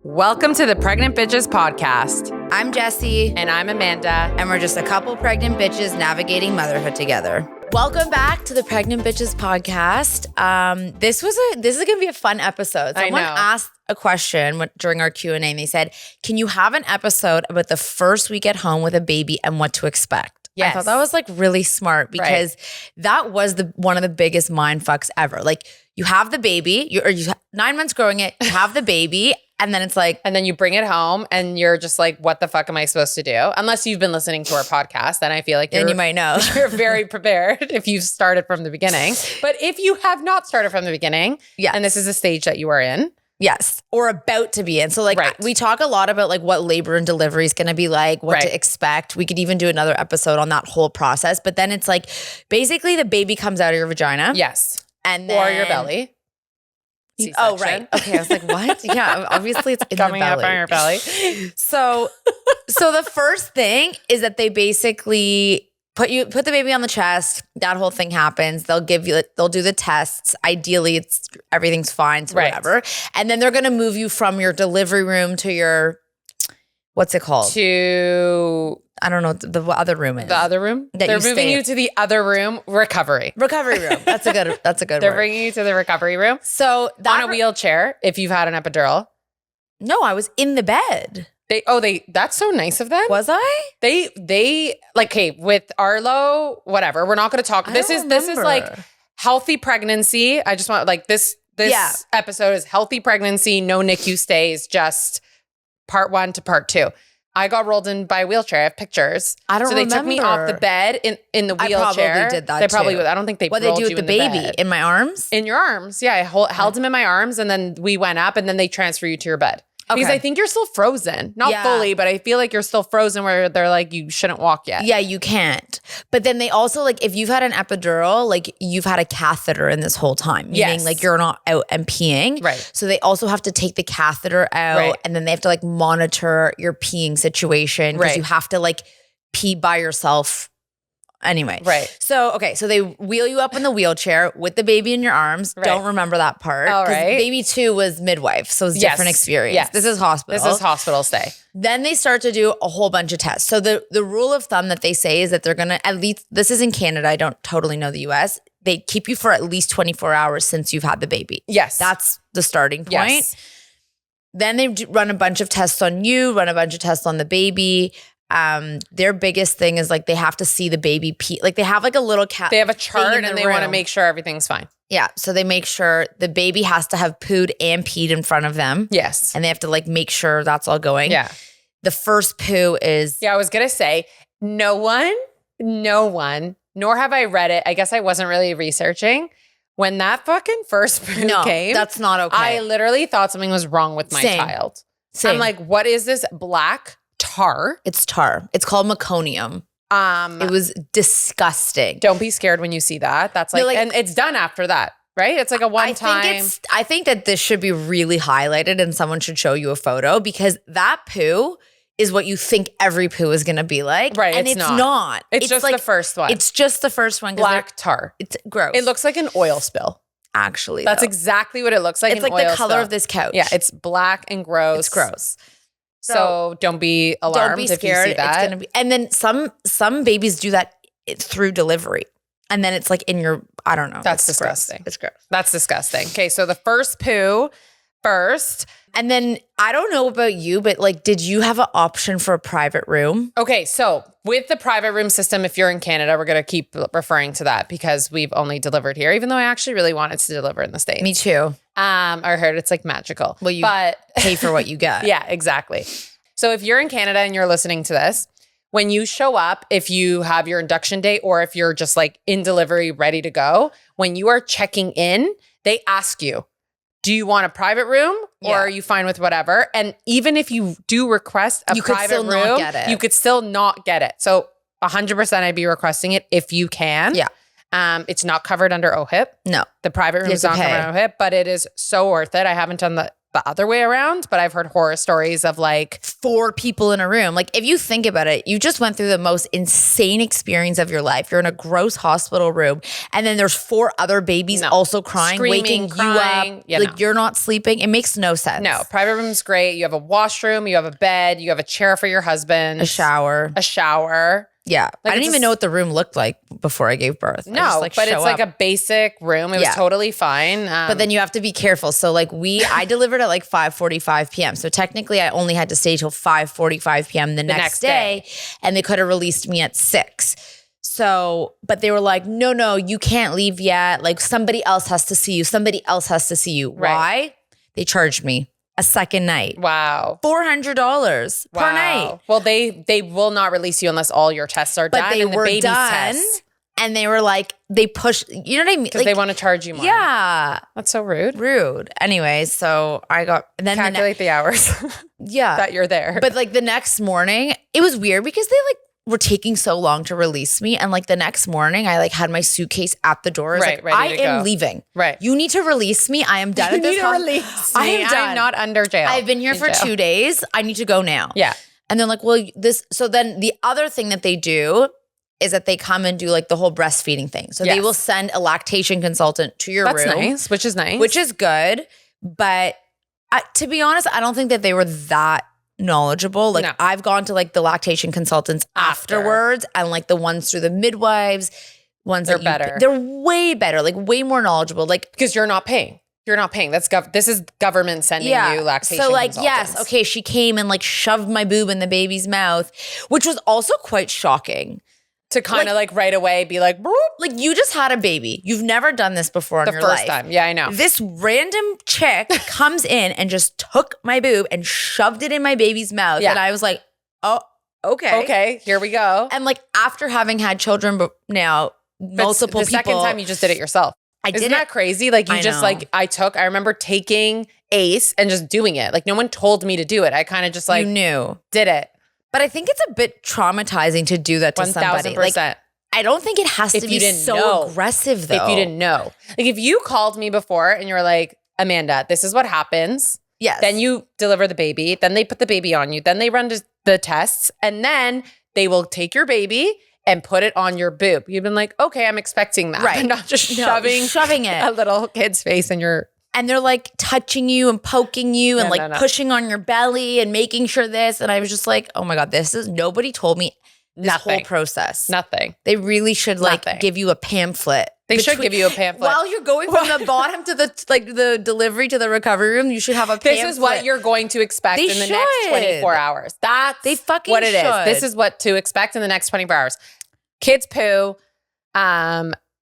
Welcome to the Pregnant Bitches podcast. I'm Jessie. And I'm Amanda. And we're just a couple pregnant bitches navigating motherhood together. Welcome back to the Pregnant Bitches podcast. This is going to be a fun episode. Someone asked a question during our Q&A and they said, can you have an episode about the first week at home with a baby and what to expect? Yes. I thought that was like really smart because that was one of the biggest mind fucks ever. Like you have the baby, you're 9 months growing it, you have the baby, and then it's like, and then you bring it home and you're just like, what the fuck am I supposed to do? Unless you've been listening to our podcast, then I feel like you might know. You're very prepared if you've started from the beginning. But if you have not started from the beginning, and this is a stage that you are in. Yes. Or about to be in. So like we talk a lot about like what labor and delivery is going to be like, what to expect. We could even do another episode on that whole process. But then it's like basically the baby comes out of your vagina. Yes. And then, or your belly. C-section. Oh, right. Okay. I was like, what? Yeah, obviously it's in coming the belly. up on your belly. So the first thing is that they basically put the baby on the chest. That whole thing happens. They'll do the tests. Ideally, everything's fine, so whatever. And then they're going to move you from your delivery room to your, what's it called? I don't know what the other room is. The other room? They're moving you to the other room, recovery. Recovery room. That's a good They're word. bringing you to the recovery room. So on a wheelchair, if you've had an epidural. No, I was in the bed. That's so nice of them. Was I? They like, okay, with Arlo, whatever. We're not going to talk. This is like healthy pregnancy. I just want like this episode is healthy pregnancy, no NICU stays, just part 1 to part 2. I got rolled in by a wheelchair. I have pictures. I don't remember. So they took me off the bed in the wheelchair. I probably did that too. I don't think they What they do with the baby? In my arms? In your arms. Yeah, I held him in my arms and then we went up and then they transfer you to your bed. Okay. Because I think you're still frozen. Not fully, but I feel like you're still frozen where they're like, you shouldn't walk yet. Yeah, you can't. But then they also like, if you've had an epidural, like you've had a catheter in this whole time. Meaning like you're not out and peeing. Right. So they also have to take the catheter out and then they have to like monitor your peeing situation because you have to like pee by yourself. Anyway. Right. So they wheel you up in the wheelchair with the baby in your arms. Right. Don't remember that part. All right. Baby 2 was midwife. So it's a different experience. Yes. This is hospital. This is hospital stay. Then they start to do a whole bunch of tests. So the rule of thumb that they say is that they're going to at least, this is in Canada. I don't totally know the US. They keep you for at least 24 hours since you've had the baby. Yes. That's the starting point. Yes. Then they run a bunch of tests on you, run a bunch of tests on the baby. Their biggest thing is like they have to see the baby pee. Like they have like a little cat. They have a chart and they want to make sure everything's fine. Yeah. So they make sure the baby has to have pooed and peed in front of them. Yes. And they have to like make sure that's all going. Yeah. The first poo is. Yeah, I was going to say no one, nor have I read it. I guess I wasn't really researching. When that fucking first poo came. That's not okay. I literally thought something was wrong with my child. Same. I'm like, what is this black tar? It's tar. It's called meconium. It was disgusting. Don't be scared when you see that. That's like and it's done after that, right? It's like a one time. I think that this should be really highlighted and someone should show you a photo because that poo is what you think every poo is going to be like. Right. And it's not. It's just like the first one. It's just the first one. Black tar. It's gross. It looks like an oil spill. Actually, that's exactly what it looks like. It's like the color of this couch. Yeah. It's black and gross. It's gross. So don't be alarmed. Don't be scared. If you see that. It's gonna be, and then some babies do that through delivery, and then it's like in your. I don't know. That's disgusting. It's gross. That's disgusting. Okay, so the first poo first, and then I don't know about you, but like, did you have an option for a private room? Okay, so with the private room system, if you're in Canada, we're gonna keep referring to that because we've only delivered here, even though I actually really wanted to deliver in the States. Me too. I heard it's like magical. Well, but pay for what you get. Yeah, exactly. So if you're in Canada and you're listening to this, when you show up, if you have your induction date or if you're just like in delivery, ready to go, when you are checking in, they ask you, do you want a private room or are you fine with whatever? And even if you do request a private room, you could still not get it. So 100% I'd be requesting it if you can. Yeah. It's not covered under OHIP. No. The private room is not covered under OHIP, but it is so worth it. I haven't done the the other way around, but I've heard horror stories of like 4 people in a room. Like if you think about it, you just went through the most insane experience of your life. You're in a gross hospital room and then there's 4 other babies also crying, Screaming, waking crying. you up. Yeah, like you're not sleeping. It makes no sense. No, private room's great. You have a washroom, you have a bed, you have a chair for your husband. A shower. Yeah. Like I didn't even know what the room looked like before I gave birth. No, but it's like a basic room. It was totally fine. But then you have to be careful. So like I delivered at like 5:45 p.m. So technically I only had to stay till 5:45 p.m. the next day. And they could have released me at 6. So, but they were like, no, you can't leave yet. Like somebody else has to see you. Somebody else has to see you. Right. Why? They charged me a second night. Wow. $400 per night. Well, they will not release you unless all your tests are done. But they and the were baby's done. tests. And they were like, they pushed, you know what I mean? Because Like, they want to charge you more. Yeah. That's so rude. Rude. Anyways, so I got, and then Calculate the hours that you're there. But like the next morning, it was weird because they like were taking so long to release me. And like the next morning, I like had my suitcase at the door. I was like, I am leaving. Right. You need to release me. I am done at this hospital. Release I me. am done. I'm not under jail. I've been here for 2 days. I need to go now. Yeah. And they're like, well, so then the other thing that they do is that they come and do like the whole breastfeeding thing. So they will send a lactation consultant to your room. That's nice, which is nice. Which is good. But to be honest, I don't think that they were that knowledgeable. Like I've gone to like the lactation consultants afterwards and like the ones through the midwives, they're better. They're way better, like way more knowledgeable. Like because you're not paying. You're not paying. This is government sending you lactation So like, consultants. yes, okay, she came and like shoved my boob in the baby's mouth, which was also quite shocking. To kind of like right away be like, boop. Like you just had a baby. You've never done this before in your life. The first time. Yeah, I know. This random chick comes in and just took my boob and shoved it in my baby's mouth. Yeah. And I was like, oh, okay. Okay, here we go. And like after having had children now, multiple people. The second time you just did it yourself. Isn't that crazy? Like you just like, I remember taking ACE and just doing it. Like no one told me to do it. I kind of just like. You knew. Did it. But I think it's a bit traumatizing to do that to somebody. 1,000%. Like, I don't think it has to be so aggressive though. If you didn't know. Like if you called me before and you're like, Amanda, this is what happens. Yes. Then you deliver the baby. Then they put the baby on you. Then they run the tests. And then they will take your baby and put it on your boob. You've been like, okay, I'm expecting that. Right. And not just shoving it. A little kid's face in your. And they're like touching you and poking you and pushing on your belly and making sure this. And I was just like, oh my God, nobody told me this whole process. Nothing. They really should give you a pamphlet. They should give you a pamphlet. While you're going from the bottom to the delivery to the recovery room, you should have a pamphlet. This is what you're going to expect in the next 24 hours. That's what it is. This is what to expect in the next 24 hours. Kids poo,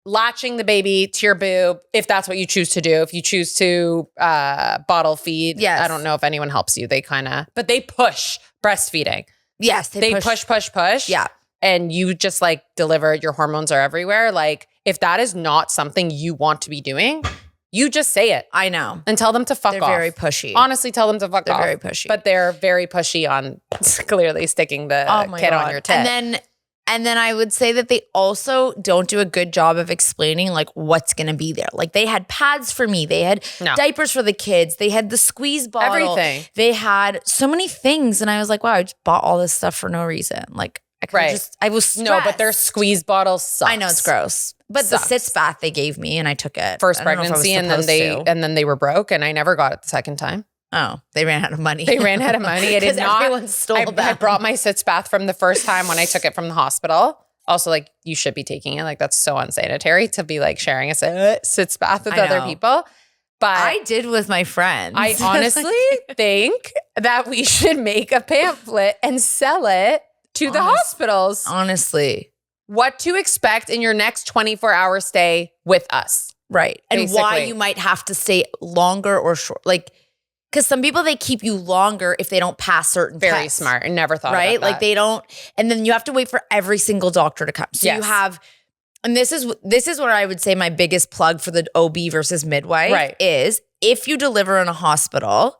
latching the baby to your boob, if that's what you choose to do. If you choose to bottle feed, I don't know if anyone helps you. But they push breastfeeding. Yes, they push. Yeah. And you just like deliver, your hormones are everywhere. Like if that is not something you want to be doing, you just say it. I know. And tell them to fuck off. They're very pushy. Honestly, tell them to fuck off. They're very pushy. But they're very pushy on clearly sticking the kid on your tit. And then I would say that they also don't do a good job of explaining like what's going to be there. Like they had pads for me. They had diapers for the kids. They had the squeeze bottle. Everything. They had so many things. And I was like, wow, I just bought all this stuff for no reason. Like I was stressed. No, but their squeeze bottle sucks. I know it's gross. But the sitz bath they gave me and I took it. First pregnancy and then they were broke and I never got it the second time. Oh, they ran out of money. I did not. Everyone stole them. I brought my sitz bath from the first time when I took it from the hospital. Also, like, you should be taking it. Like, that's so unsanitary to be, like, sharing a sitz bath with other people. But I did with my friends. I honestly think that we should make a pamphlet and sell it to the hospitals. Honestly. What to expect in your next 24-hour stay with us. Right. And why you might have to stay longer or short. Like, because some people, they keep you longer if they don't pass certain tests. Very smart. I never thought about that. Like they don't, and then you have to wait for every single doctor to come. So you have, and this is what I would say my biggest plug for the OB versus midwife is if you deliver in a hospital,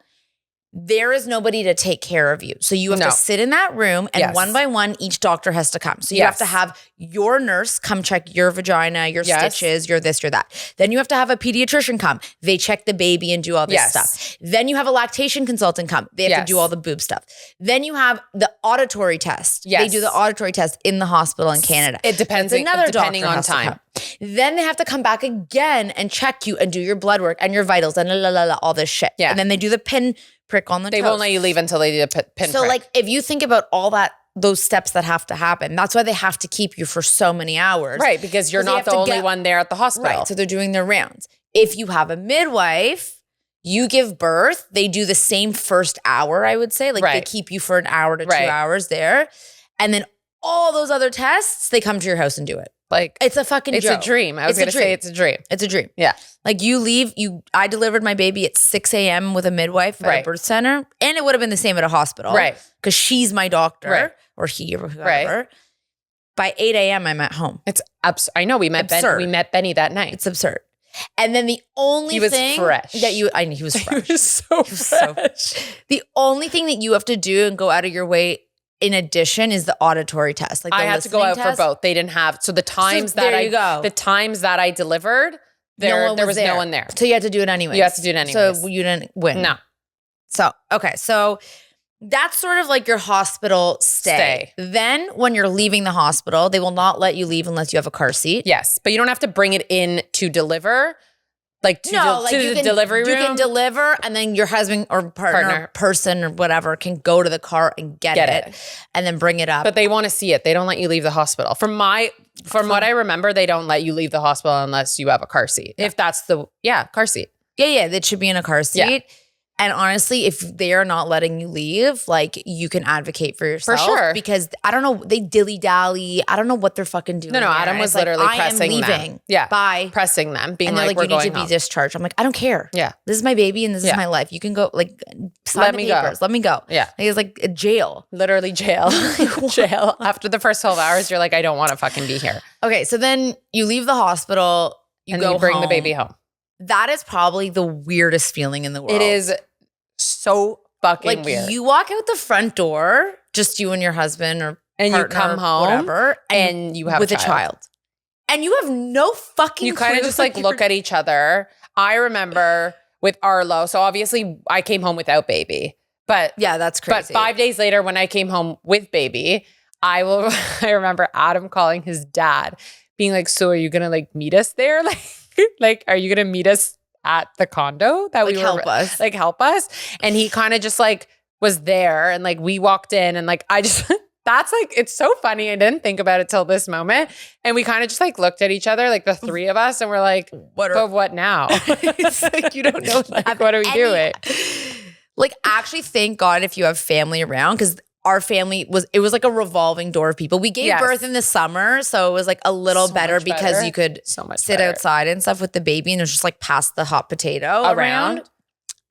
there is nobody to take care of you. So you have to sit in that room and one by one, each doctor has to come. So you have to have your nurse come check your vagina, your stitches, your this, your that. Then you have to have a pediatrician come. They check the baby and do all this stuff. Then you have a lactation consultant come. They have to do all the boob stuff. Then you have the auditory test. They do the auditory test in the hospital in Canada. It depends. Depending on time. Then they have to come back again and check you and do your blood work and your vitals and all this shit. And then they do the pin prick on the toes. They won't let you leave until they do a pin prick. So like if you think about all those steps that have to happen, that's why they have to keep you for so many hours. Right, because you're not the only one there at the hospital. Right, so they're doing their rounds. If you have a midwife, you give birth, they do the same first hour, I would say. Like they keep you for an hour to 2 hours there. And then all those other tests, they come to your house and do it. Like it's a fucking joke. It's a dream. I was going to say it's a dream. It's a dream. Yeah. Like I delivered my baby at 6 a.m. with a midwife at a birth center. And it would have been the same at a hospital. Right. Because she's my doctor or he or whoever. Right. By 8 a.m. I'm at home. It's absurd. I know we met Benny that night. It's absurd. And then the only thing fresh. That I knew he was fresh. He was so fresh. The only thing that you have to do and go out of your way in addition is the auditory test. Like I had to go out for both. They didn't have the times that I delivered, there was no one there. So you had to do it anyway. You had to do it anyways. So you didn't win. No. So okay, so that's sort of like your hospital stay. Then when you're leaving the hospital, they will not let you leave unless you have a car seat. Yes, but you don't have to bring it in to deliver. Like to the delivery room? You can deliver and then your husband or partner, person or whatever can go to the car and get it and then bring it up. But they want to see it. They don't let you leave the hospital. From what I remember, they don't let you leave the hospital unless you have a car seat. Yeah. If that's car seat. Yeah, that should be in a car seat. Yeah. And honestly, if they are not letting you leave, like you can advocate for yourself. For sure. Because I don't know, they dilly-dally. I don't know what they're fucking doing. No, Adam was literally pressing them. I am leaving. Yeah. Bye. Pressing them. Being and they're like, you need to be discharged. I'm like, I don't care. Yeah. This is my baby and this is my life. You can go, like, sign the papers. Let me go. Yeah. Like, it's like a jail. Literally jail. Jail. After the first 12 hours, you're like, I don't want to fucking be here. Okay. So then you leave the hospital. You bring the baby home. That is probably the weirdest feeling in the world. It is so fucking weird. You walk out the front door, just you and your husband or partner, you come home, whatever, and you have with a child. And you have no fucking You kind of just like look at each other. I remember with Arlo, so obviously I came home without baby. But yeah, that's crazy. But 5 days later when I came home with baby, I remember Adam calling his dad, being like, so are you gonna like meet us there? Like are you gonna meet us at the condo that we were help us? Like help us. And he kind of just like was there and like we walked in and like I just that's like it's so funny. I didn't think about it till this moment. And we kind of just like looked at each other, like the three of us, and we're like, what now? It's like you don't know like what are we doing? Like actually thank God if you have family around, because our family was like a revolving door of people. We gave birth in the summer, so it was like a little better because you could sit outside and stuff with the baby and it was just like pass the hot potato around.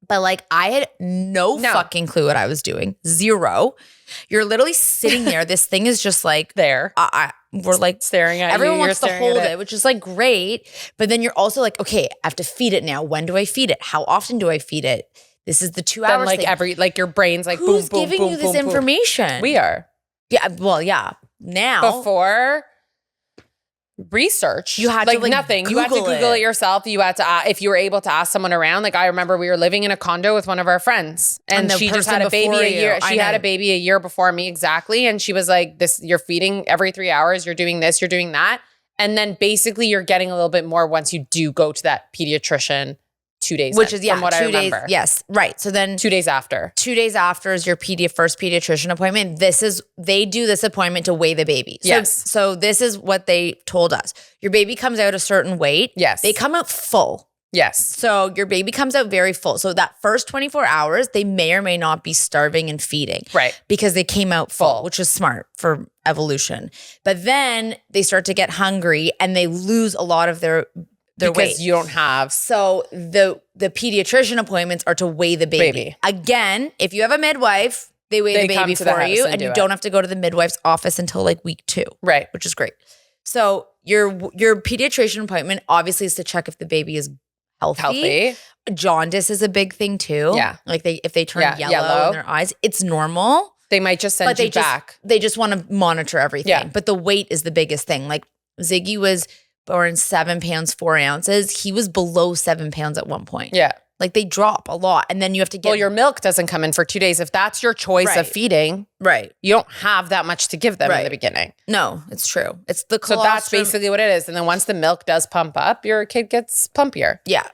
But like I had no fucking clue what I was doing. Zero. You're literally sitting there. This thing is just like there. We're like staring at everyone you. Wants to hold it, which is like great. But then you're also like, okay, I have to feed it now. When do I feed it? How often do I feed it? This is the 2 hours thing. Like your brain's like who's boom, boom, giving boom, you this boom, information? Boom. We are. Yeah. Well, yeah. Now. Before research. You had like to like nothing. You had to Google it yourself. You had to, if you were able to ask someone around. Like I remember we were living in a condo with one of our friends and she just had a baby a year. She had a baby a year before me. Exactly. And she was like, you're feeding every 3 hours. You're doing this, you're doing that. And then basically you're getting a little bit more once you do go to that pediatrician 2 days which is from what 2 I remember. days. Yes, right. So then 2 days after. 2 days after is your first pediatrician appointment. They do this appointment to weigh the baby. So this is what they told us. Your baby comes out a certain weight. Yes. They come out full. Yes. So your baby comes out very full. So that first 24 hours, they may or may not be starving and feeding. Right. Because they came out full, which is smart for evolution. But then they start to get hungry and they lose a lot of their weight. Because you don't have. So the pediatrician appointments are to weigh the baby. Again, if you have a midwife, they weigh the baby for you and you don't have to go to the midwife's office until like week 2. Right. Which is great. So your pediatrician appointment obviously is to check if the baby is Healthy. Jaundice is a big thing too. Yeah. Like if they turn yellow in their eyes, it's normal. They might just send you back. They just want to monitor everything. Yeah. But the weight is the biggest thing. Like Ziggy was born 7 pounds, 4 ounces. He was below 7 pounds at one point. Yeah. Like they drop a lot. And then you have to get. Well, your milk doesn't come in for 2 days. If that's your choice of feeding, you don't have that much to give them in the beginning. No, it's true. It's the colostrum. So that's basically what it is. And then once the milk does pump up, your kid gets plumpier. Yeah.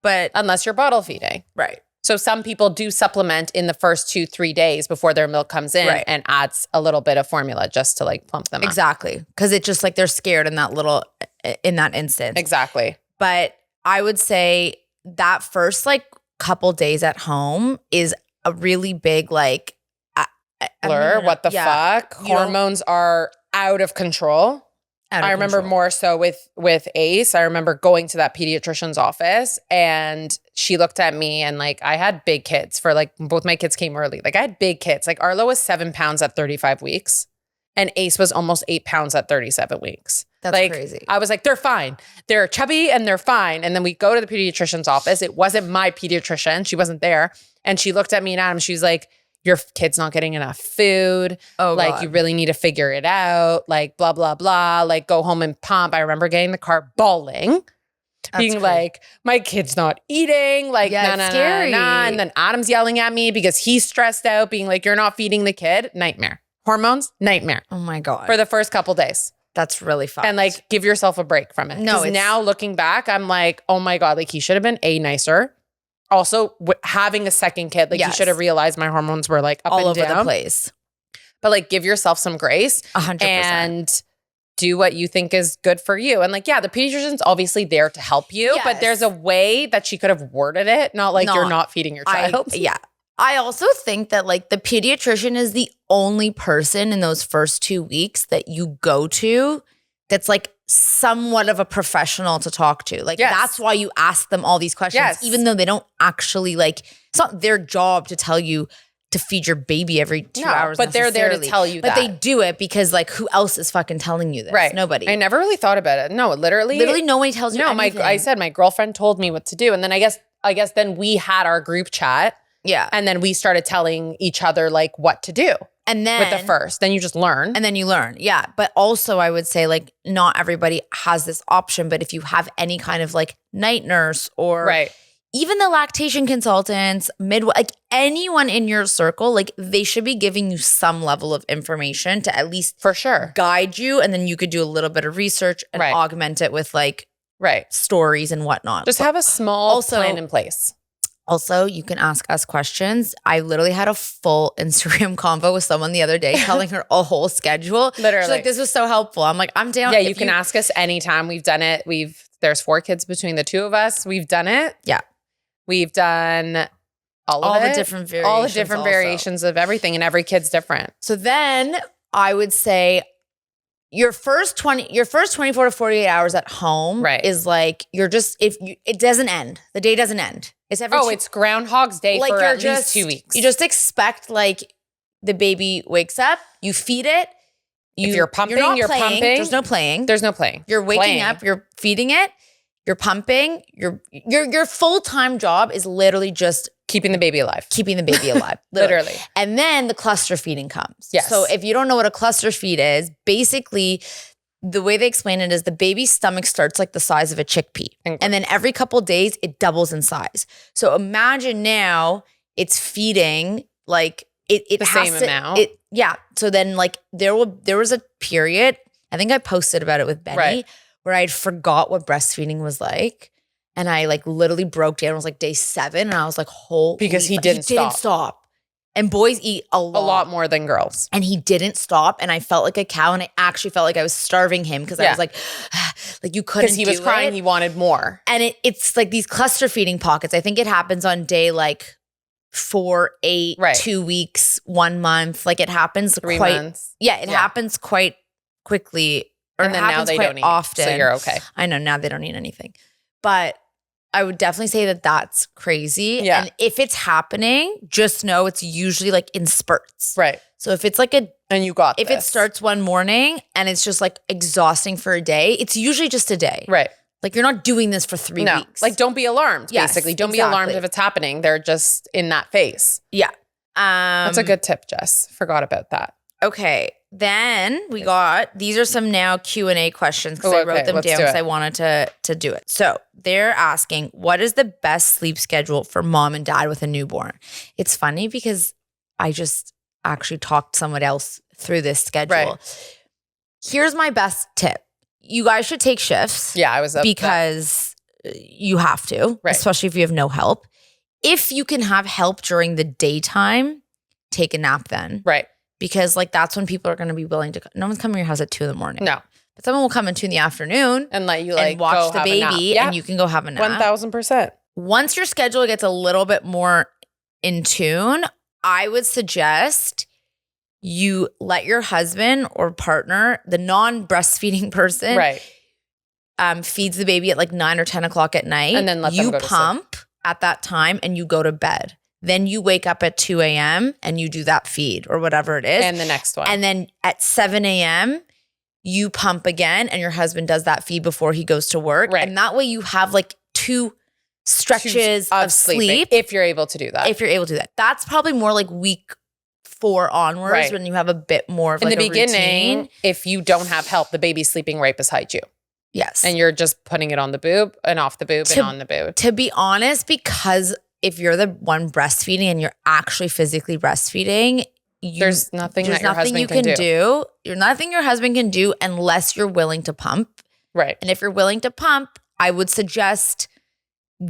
But unless you're bottle feeding. Right. So some people do supplement in the first 2-3 days before their milk comes in and adds a little bit of formula just to like plump them up. Exactly. Because it's just like they're scared in that instance. Exactly. But I would say that first like couple days at home is a really big like blur. What the fuck? Hormones are out of control. I remember more so with Ace. I remember going to that pediatrician's office and she looked at me and like I had big kids for like both my kids came early. Like I had big kids. Like Arlo was 7 pounds at 35 weeks and Ace was almost 8 pounds at 37 weeks. That's like, crazy. I was like, they're fine. They're chubby and they're fine. And then we go to the pediatrician's office. It wasn't my pediatrician. She wasn't there. And she looked at me and Adam. She was like, your kid's not getting enough food. Oh, like God. You really need to figure it out. Like blah, blah, blah. Like go home and pump. I remember getting in the car bawling, being like, my kid's not eating. Like, scary. And then Adam's yelling at me because he's stressed out, being like, you're not feeding the kid. Nightmare. Hormones, nightmare. Oh my God. For the first couple days. That's really fun. And like, give yourself a break from it. No, now looking back, I'm like, oh my God, like he should have been nicer. Also, having a second kid, like you should have realized my hormones were like up all and over down. the place. But like, give yourself some grace 100%. and do what you think is good for you. And like, yeah, the pediatrician's obviously there to help you, but there's a way that she could have worded it, not like you're not feeding your child. I also think that like the pediatrician is the only person in those first 2 weeks that you go to that's like somewhat of a professional to talk to. Like that's why you ask them all these questions, even though they don't actually like, it's not their job to tell you to feed your baby every 2 hours. But they're there to tell you that. But they do it because like who else is fucking telling you this? Right. Nobody. I never really thought about it. No, literally nobody tells you anything. I said my girlfriend told me what to do. And then I guess then we had our group chat. Yeah. And then we started telling each other like what to do. And then with the first, then you just learn. And then you learn. Yeah. But also I would say like not everybody has this option, but if you have any kind of like night nurse or even the lactation consultants, midwife, like anyone in your circle, like they should be giving you some level of information to at least for sure guide you. And then you could do a little bit of research and augment it with like stories and whatnot. Just have a small plan in place. Also, you can ask us questions. I literally had a full Instagram convo with someone the other day telling her a whole schedule. Literally. She's like, this was so helpful. I'm like, I'm down. Yeah, you can ask us anytime. We've done it. There's 4 kids between the 2 of us. We've done it. Yeah. We've done all the different variations. All the different variations of everything, and every kid's different. So then I would say your first 24 to 48 hours at home is like it doesn't end. The day doesn't end. It's it's Groundhog's Day for at least 2 weeks. You just expect like the baby wakes up, you feed it. If you're pumping, you're pumping. There's no playing. There's no playing. You're waking up, you're feeding it, you're pumping. Your full-time job is literally just keeping the baby alive. Literally. And then the cluster feeding comes. Yes. So if you don't know what a cluster feed is, basically the way they explain it is the baby's stomach starts like the size of a chickpea. And then every couple days it doubles in size. So imagine now it's feeding like it the has same amount. So then like there was a period, I think I posted about it with Benny, where I'd forgot what breastfeeding was like. And I like literally broke down. It was like day 7. And I was like, because he didn't stop. And boys eat a lot more than girls. And he didn't stop. And I felt like a cow. And I actually felt like I was starving him because I was like you couldn't. Because he was crying. He wanted more. And it's like these cluster feeding pockets. I think it happens on day like 4, 8, 2 weeks, 1 month. Like it happens 3 months. Yeah, it happens quite quickly. Or and then now they don't eat often. So you're okay. I know now they don't eat anything. But I would definitely say that that's crazy. Yeah. And if it's happening, just know it's usually like in spurts. Right. So if it's like and you got if it starts one morning and it's just like exhausting for a day, it's usually just a day. Right. Like you're not doing this for 3 weeks. Like don't be alarmed, Yes, basically. Don't be alarmed exactly. if it's happening. They're just in that phase. Yeah. That's a good tip, Jess. Forgot about that. Okay. Then we got, these are some now Q&A questions because I wrote them let's down do because it. I wanted to do it. So they're asking, what is the best sleep schedule for mom and dad with a newborn? It's funny because I just actually talked someone else through this schedule. Right. Here's my best tip. You guys should take shifts. Yeah, I was up because you have to, Right. especially if you have no help. If you can have help during the daytime, take a nap then. Right. Because like that's when people are going to be willing to. No one's coming to your house at 2 a.m. No. But someone will come at 2 in the afternoon And let you like and watch go the have a nap. baby, Yeah. and you can go have a nap. 1000%. Once your schedule gets a little bit more in tune, I would suggest you let your husband or partner, the non-breastfeeding person, Right. feeds the baby at like 9 or 10 o'clock at night. And then let them you go to sleep. pump at that time and you go to bed. Then you wake up at 2 a.m. and you do that feed or whatever it is. And the next one. And then at 7 a.m., you pump again and your husband does that feed before he goes to work. Right. And that way you have like 2 stretches of sleeping, sleep if you're able to do that. if you're able to do that. That's probably more like week 4 onwards Right. when you have a bit more of in like the a beginning, routine. if you don't have help, the baby's sleeping right beside you. Yes. And you're just putting it on the boob and off the boob and on the boob. To be honest, because if you're the one breastfeeding and you're actually physically breastfeeding, There's nothing that your husband you can do. There's nothing your husband can do unless you're willing to pump. Right. And if you're willing to pump, I would suggest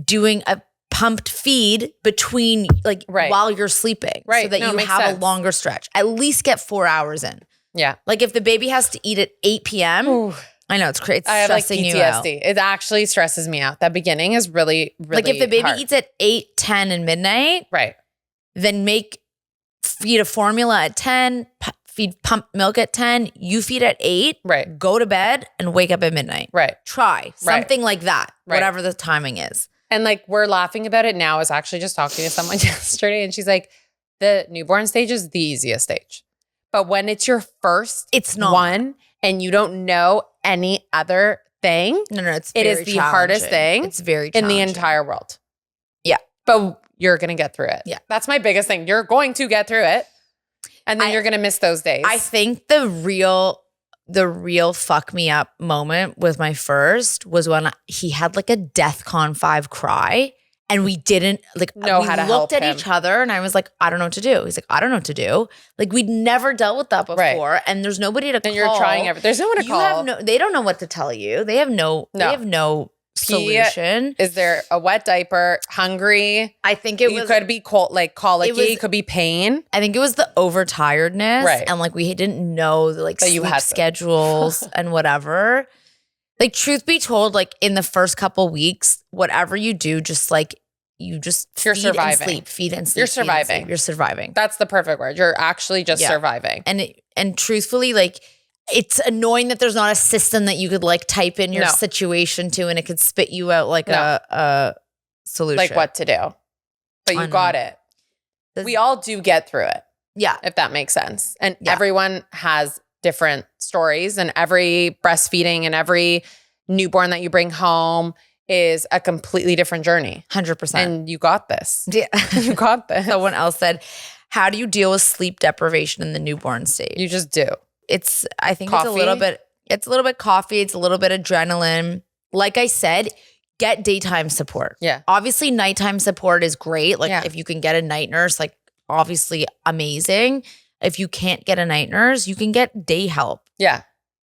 doing a pumped feed between like Right. while you're sleeping. Right. So that No, it you makes have sense. a longer stretch. At least get 4 hours in. Yeah. Like if the baby has to eat at 8 p.m. Ooh. I know it's crazy. It's I have like stressing you out. PTSD. It actually stresses me out. That beginning is really, really Like if the baby hard. eats at 8, 10, and midnight, Right. then feed a formula at 10, pump milk at 10, you feed at 8, Right. go to bed and wake up at midnight. Right. Try something like that, Right. whatever the timing is. And like we're laughing about it now. I was actually just talking to someone yesterday and she's like, the newborn stage is the easiest stage. But when it's your first It's not. one and you don't know any other thing, No, it very is the hardest challenging. thing It's very in the challenging. entire world. Yeah. But you're going to get through it. Yeah. That's my biggest thing. You're going to get through it. And then you're going to miss those days. I think the real fuck me up moment with my first was when he had like a DEFCON 5 cry and we didn't like Know we how to looked help at him. each other and I was like, I don't know what to do. He's like, I don't know what to do. Like we'd never dealt with that before Right. and there's nobody to call. and you're trying everything. There's no one to call. They don't know what to tell you. They have no solution. Is there a wet diaper, hungry? I think it You was could be cold, like colicky. was- It could be pain. I think it was the overtiredness. Right. And like we didn't know the like That you sleep had to. schedules and whatever. Like truth be told, like in the first couple weeks, whatever you do, just like you just You're feed surviving. and sleep, feed and sleep. You're feed and sleep. surviving. You're surviving. That's the perfect word. You're actually just Yeah. surviving. And truthfully, like it's annoying that there's not a system that you could like type in your No. situation to and it could spit you out like No. a solution. Like what to do. But you I got know. it. We all do get through it, Yeah. if that makes sense. And Yeah. everyone has different stories, and every breastfeeding and every newborn that you bring home is a completely different journey. 100%. And you got this. Yeah. You got this. Someone else said, how do you deal with sleep deprivation in the newborn stage? You just do. I think Coffee? it's a little bit coffee, it's a little bit adrenaline. Like I said, get daytime support. Yeah. Obviously nighttime support is great. Like Yeah. if you can get a night nurse, like obviously amazing. If you can't get a night nurse, you can get day help Yeah.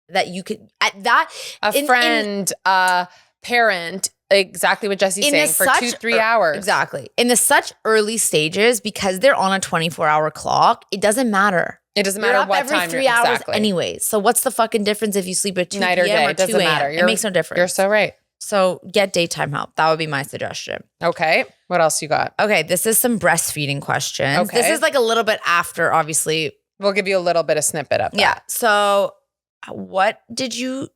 that you could at that A friend, a parent, exactly what Jesse's saying, for 2-3 hours. Exactly. In the such early stages, because they're on a 24-hour clock, it doesn't matter. It doesn't You're matter up what every time 3 you're hours exactly. anyways. So what's the fucking difference if you sleep at 2 Night or p.m. day, or it doesn't 2 a.m.? matter. It makes no difference. You're so right. So get daytime help. That would be my suggestion. Okay. What else you got? Okay, this is some breastfeeding questions. Okay. This is like a little bit after, obviously. We'll give you a little bit of snippet of that. Yeah. So what did you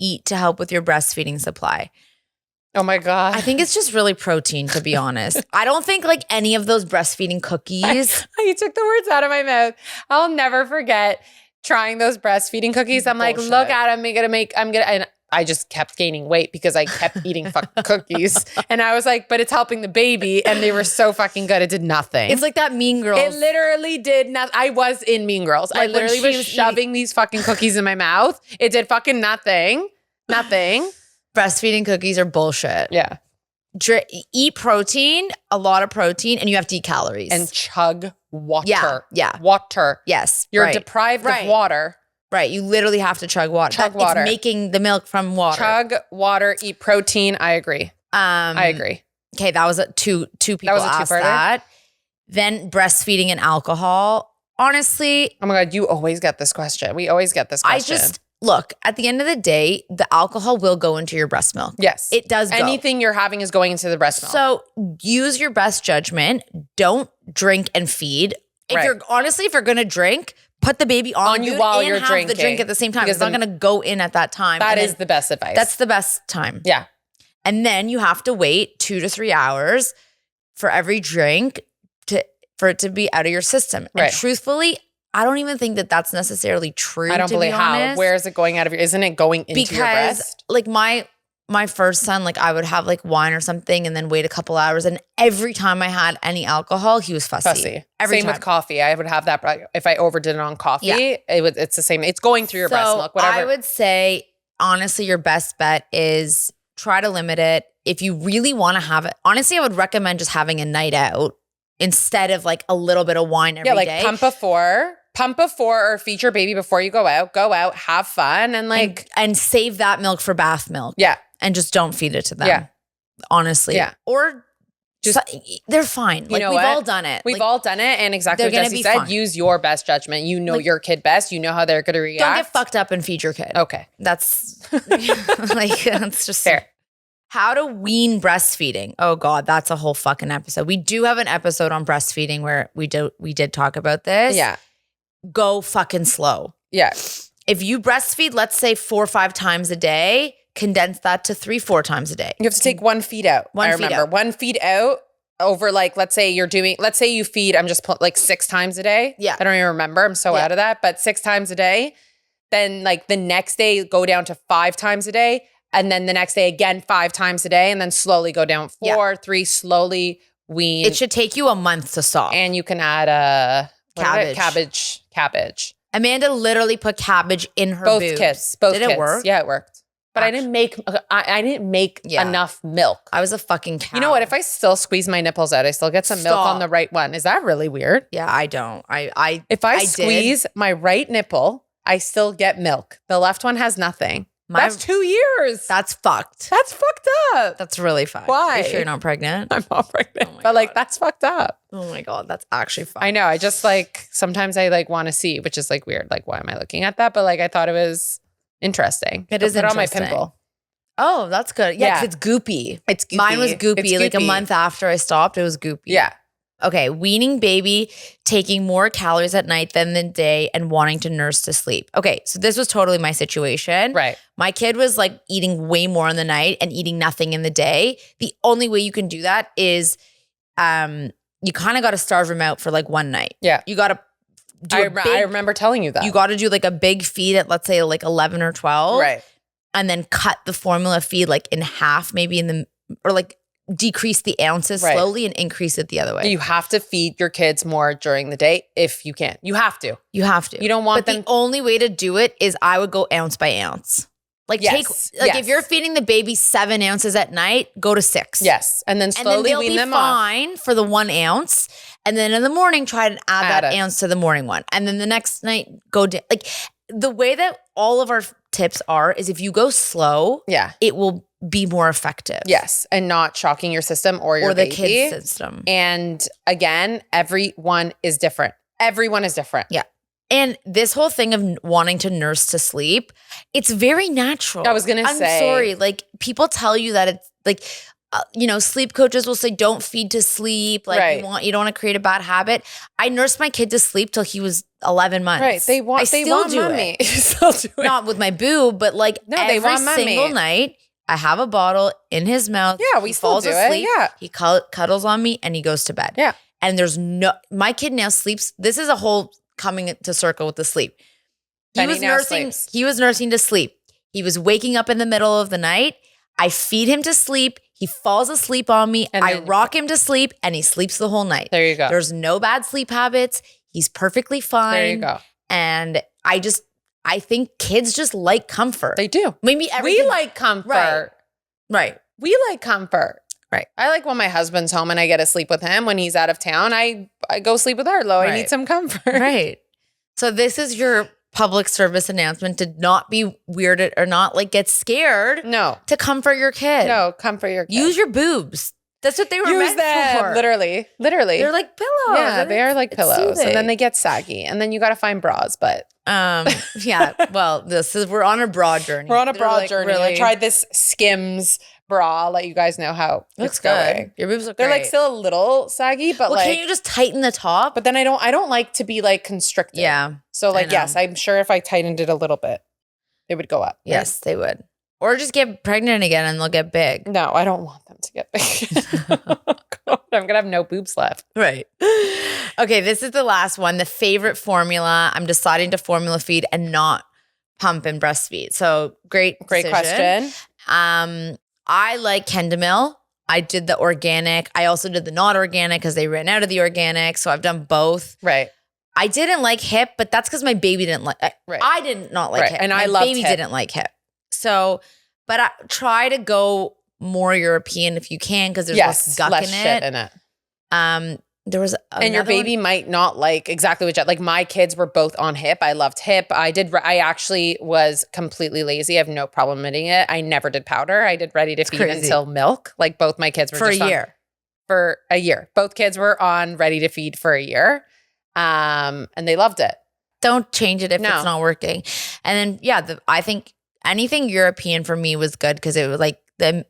eat to help with your breastfeeding supply? Oh my God. I think it's just really protein, to be honest. I don't think like any of those breastfeeding cookies. You took the words out of my mouth. I'll never forget trying those breastfeeding cookies. I'm like, Bullshit. look at them. I'm gonna, and I just kept gaining weight because I kept eating fucking cookies. And I was like, but it's helping the baby. And they were so fucking good. It did nothing. It's like that Mean Girls. It literally did nothing. I was in Mean Girls. I Like when literally she was was shoving these fucking cookies in my mouth. It did fucking nothing. Nothing. Breastfeeding cookies are bullshit. Yeah. Eat protein, a lot of protein, and you have to eat calories. And chug water. Yeah. Water. Yes. You're right. deprived Right. of water. Right. You literally have to chug water. Chug water. It's making the milk from water. Chug water, eat protein. I agree. I agree. Okay, that was two people That was a asked two-parter? that. Then breastfeeding and alcohol. Honestly, Oh my God, you always get this question. We always get this question. look, at the end of the day, the alcohol will go into your breast milk. Yes. It does go. Anything you're having is going into the breast milk. So use your best judgment. Don't drink and feed. If Right. if you're gonna drink, put the baby on you food while and you're have drinking. the drink at the same time. Because It's not gonna go in at that time. That And is then the best advice. that's the best time. Yeah. And then you have to wait 2 to 3 hours for every drink for it to be out of your system. Right. And truthfully, I don't even think that that's necessarily true. I don't to believe be how. honest. Where is it going out of your? Isn't it going into your Because breast? like my first son, like I would have like wine or something and then wait a couple hours. And every time I had any alcohol, he was fussy. Every Same time. with coffee. I would have that, but if I overdid it on coffee, Yeah. it's the same. It's going through your breast milk. Whatever. I would say, honestly, your best bet is try to limit it. If you really want to have it, honestly, I would recommend just having a night out instead of like a little bit of wine every day. pump before or feed your baby before you go out, have fun and like, and save that milk for bath milk. yeah. And just don't feed it to them. Yeah. Honestly. Yeah. Or Just- they're fine. Like know we've what? all done it. We've Like, all done it. And exactly they're what gonna Jesse be said, fine. use your best judgment. You know Like- your kid best. You know how they're going to react. don't get fucked up and feed your kid. Okay. That's like that's just Fair. How to wean breastfeeding. Oh God, that's a whole fucking episode. We do have an episode on breastfeeding where we did talk about this. Yeah. Go fucking slow. Yeah. If you breastfeed, let's say 4 or 5 times a day, condense that to 3-4 times a day. You have to take one feed out. One I feed remember out. one feed out over like, let's say you feed, I'm just like 6 times a day. Yeah. I don't even remember. I'm so Yeah. out of that, but 6 times a day. Then like the next day go down to 5 times a day. And then the next day again, 5 times a day. And then slowly go down 4, 3, slowly wean. It should take you a month to stop. And you can add Cabbage. cabbage. Amanda literally put cabbage in her Both boobs. kids. Both Did kids. it work? Yeah, it worked. But I didn't make Yeah. enough milk. I was a fucking cow. You know what? If I still squeeze my nipples out, I still get some milk Stop. on the right one. Is that really weird? Yeah, I don't. I If I did. squeeze my right nipple, I still get milk. The left one has nothing. My- That's 2 years. That's fucked. That's fucked up. That's really fucked. Why? Are you sure you're not pregnant? I'm not pregnant. Oh my but like God. that's fucked up. Oh my God, that's actually fucked. I know. I just like sometimes I like want to see, which is like weird. Like, why am I looking at that? But like I thought it was interesting. It Go is put it on my interesting. pimple. Oh, that's good. Yeah, 'cause Yeah. it's goopy. It's goopy. Mine was goopy. It's Like a goopy. month after I stopped, it was goopy. Yeah. Okay, weaning baby, taking more calories at night than the day, and wanting to nurse to sleep. Okay, so this was totally my situation. Right. My kid was like eating way more in the night and eating nothing in the day. The only way you can do that is you kind of got to starve him out for like one night. Yeah. You got to do I remember telling you that. you got to do like a big feed at let's say like 11 or 12. right. And then cut the formula feed like in half, maybe or like decrease the ounces Right. slowly and increase it the other way. You have to feed your kids more during the day if you can. You have to. You have to. You don't want But them. the only way to do it is I would go ounce by ounce. Like Yes, if yes. you're feeding the baby 7 ounces at night, go to 6. Yes. And then And then slowly they'll wean be them off. fine for the 1 ounce. And then in the morning, try to add that it. ounce to the morning one. And then the next night, go down. Like the way that all of our tips are is if you go slow, Yeah. it will be more effective. Yes. And not shocking your system or your Or the baby. kid's system. And again, everyone is different. Everyone is different. Yeah. And this whole thing of wanting to nurse to sleep, it's very natural. I was gonna say- I'm sorry. Like people tell you that it's like, sleep coaches will say, don't feed to sleep. Like Right. you don't want to create a bad habit. I nursed my kid to sleep till he was 11 months. Right. They I want still do mommy. it. You still do it. Not with my boob, but like No, every they want mommy. single night, I have a bottle in his mouth. Yeah, we He still falls do it. asleep. Yeah. He cuddles on me and he goes to bed. Yeah. And my kid now sleeps. This is a whole coming to circle with the sleep. Penny now sleeps. He was nursing to sleep. He was waking up in the middle of the night. I feed him to sleep. He falls asleep on me. And I then- rock him to sleep and he sleeps the whole night. There you go. There's no bad sleep habits. He's perfectly fine. There you go. And I think kids just like comfort. They do. Maybe We like comfort. Right. We like comfort. Right. I like when my husband's home and I get to sleep with him. When he's out of town, I go sleep with Arlo. I Right. need some comfort. Right. So this is your public service announcement to not be weirded or not like get scared No. to comfort your kid. No, comfort your kid. Use your boobs. That's what they were meant for. Literally. They're like pillows. Yeah, they are like it's pillows. And soothing. then they get saggy. And then you got to find bras. But Yeah. Well, we're on a broad journey. we're on a They're, broad like, journey. really- I tried this Skims bra. I'll let you guys know how Looks it's going. good. Your boobs look They're great. like still a little saggy, but well, like, can't you just tighten the top? but then I don't like to be like constricted. Yeah. So like, know. yes, I'm sure if I tightened it a little bit, it would go up. right? Yes, they would. Or just get pregnant again and they'll get big. No, I don't want them to get big. God, I'm gonna have no boobs left. Right. Okay, this is the last one. The favorite formula. I'm deciding to formula feed and not pump and breastfeed. So great decision. Question. I like Kendamil. I did the organic. I also did the not organic because they ran out of the organic. So I've done both. Right. I didn't like hip, but that's because my baby didn't like. Right. I did not like Right. hip, And my I loved baby hip. didn't like hip. So, but I try to go more European if you can because there's less guck less in shit it. in it. There was And your another one- baby might not like exactly what like my kids were both on hip. I loved hip. I actually was completely lazy. I have no problem admitting it. I never did powder. I did ready to feed crazy. until milk. Like both my kids were for a just on- year. for a year. Both kids were on ready to feed for a year. And they loved it. Don't change it if No. it's not working. And then I think anything European for me was good because it was like a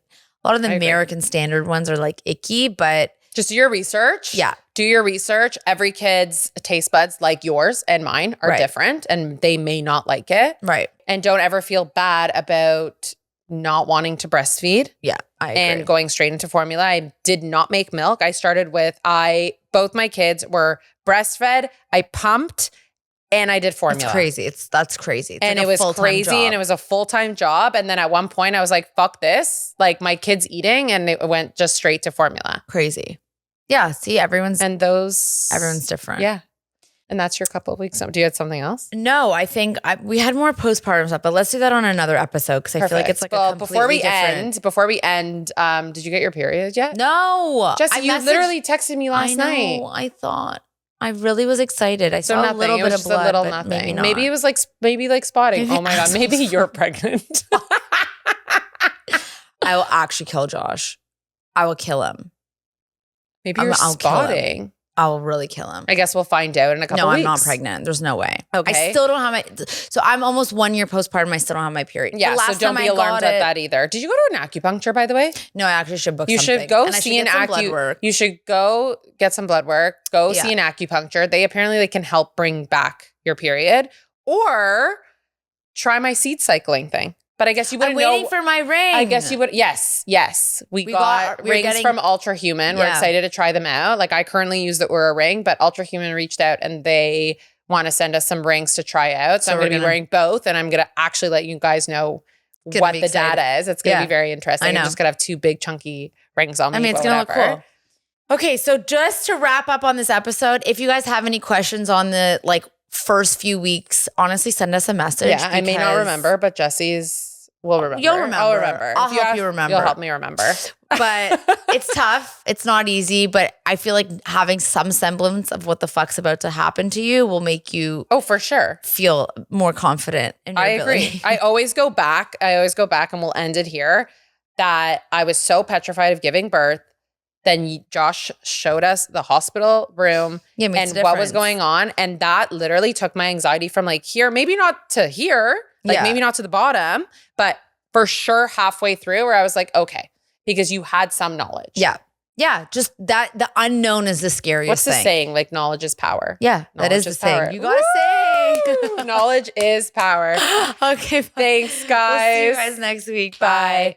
lot of the I agree. American standard ones are like icky, but Just do your research. yeah, Do your research. Every kid's taste buds, like yours and mine, are Right. different and they may not like it. right. And don't ever feel bad about not wanting to breastfeed Yeah, I agree. and going straight into formula. I did not make milk. I started with both my kids were breastfed. I pumped and I did formula. That's crazy. That's crazy. It's And like it a was full-time crazy job. and it was a full-time job. And then at one point I was like, fuck this. Like my kid's eating and it went just straight to formula. crazy. Yeah. See, everyone's And those different. Yeah. And that's your couple of weeks. Do you have something else? No, I think we had more postpartum stuff, but let's do that on another episode because I feel like it's like a completely different. Before we end, did you get your period yet? No, Jesse, you messaged- literally texted me last I know, night. I thought I really was excited. I So saw nothing. a little It bit was of just blood, a little but nothing. maybe not. Maybe it was like spotting. Maybe Oh my god, maybe you're pregnant. I will actually kill Josh. I will kill him. Maybe you're I'll kill him. spotting. I will really kill him. I guess we'll find out in a couple No, weeks. I'm not pregnant. There's no way. Okay. I still don't have my. So I'm almost 1 year postpartum. I still don't have my period. Yeah, The so last don't time be I alarmed got at it- that either. Did you go to an acupuncture, by the way? No, I actually should book You something. should go And I should see an get some blood work. You should go get some blood work. Go Yeah. see an acupuncture. They apparently can help bring back your period, or try my seed cycling thing. But I guess you I'm wouldn't waiting know. for my ring. I guess you would. Yes. We got we're rings getting- from Ultra Human. We're Yeah. excited to try them out. Like I currently use the Oura ring, but Ultra Human reached out and they want to send us some rings to try out. So I'm we're going to be gonna- wearing both, and I'm going to actually let you guys know Gonna what be the excited. data is. It's going to Yeah. be very interesting. I I'm know. just going to have two big chunky rings on me. I mean, it's but going to look whatever. cool. Okay, so just to wrap up on this episode, if you guys have any questions on the first few weeks, honestly, send us a message. Yeah, I may not because- remember, but Jesse's will remember. You'll remember. I'll remember. I'll If help ask- you remember. You'll help me remember. But it's tough. It's not easy, but I feel like having some semblance of what the fuck's about to happen to you will make you Oh, for sure. feel more confident in your I ability. agree. I always go back, and we'll end it here, that I was so petrified of giving birth. Then Josh showed us the hospital room Yeah, it makes and a what was difference. going on. And that literally took my anxiety from here, maybe not to here, Yeah. maybe not to the bottom, but for sure halfway through where I was like, okay, because you had some knowledge. Yeah. Yeah. Just that the unknown is the scariest What's the thing. saying? Like knowledge is power. Yeah, that Knowledge is the is saying. power. You gotta say. Knowledge is power. Okay. Thanks, We'll see guys. you guys next week. Bye.